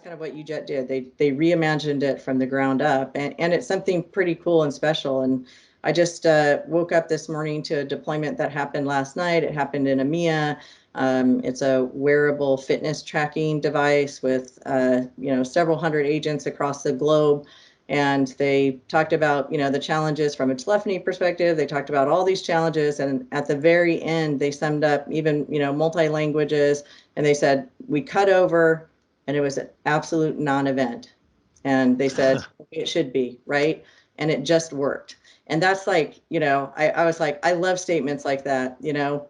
kind of what UJET did. They reimagined it from the ground up, and it's something pretty cool and special. And I just woke up this morning to a deployment that happened last night. It happened in EMEA. It's a wearable fitness tracking device with several hundred agents across the globe. And they talked about, the challenges from a telephony perspective. They talked about all these challenges. And at the very end, they summed up even, multi-languages. And they said, we cut over and it was an absolute non-event. And they said, it should be, right? And it just worked. And that's like, I was like, I love statements like that,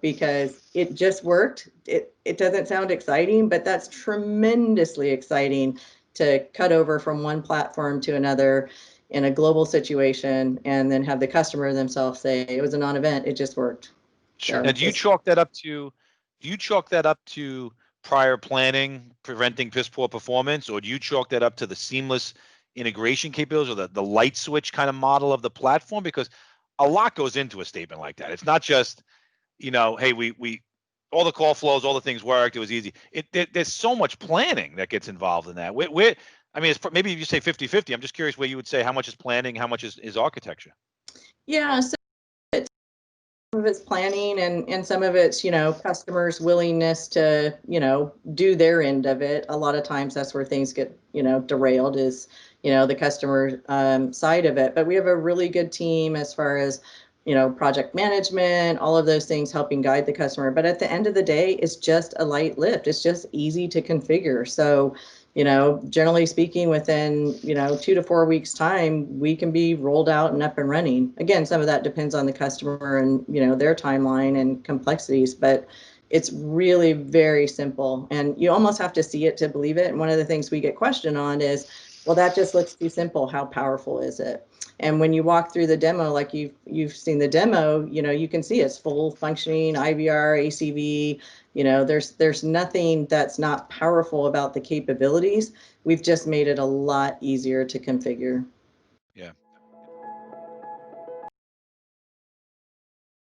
because it just worked. It doesn't sound exciting, but that's tremendously exciting to cut over from one platform to another in a global situation and then have the customer themselves say it was a non-event, it just worked. Sure. So now, do you chalk that up to prior planning, preventing piss poor performance, or do you chalk that up to the seamless integration capabilities or the light switch kind of model of the platform? Because a lot goes into a statement like that. It's not just, hey, we all the call flows, all the things worked, it was easy. There's so much planning that gets involved in that. It's maybe if you say 50-50, I'm just curious where you would say how much is planning, how much is architecture. Yeah, so some of it's planning and some of it's, customers' willingness to, do their end of it. A lot of times that's where things get, derailed is, the customer side of it. But we have a really good team as far as, project management, all of those things helping guide the customer. But at the end of the day, it's just a light lift. It's just easy to configure. So, generally speaking, within, 2 to 4 weeks time, we can be rolled out and up and running. Again, some of that depends on the customer and, their timeline and complexities, but it's really very simple. And you almost have to see it to believe it. And one of the things we get questioned on is, well, that just looks too simple. How powerful is it? And when you walk through the demo, like you've seen the demo, you can see it's full functioning IVR, ACV. There's nothing that's not powerful about the capabilities. We've just made it a lot easier to configure. Yeah.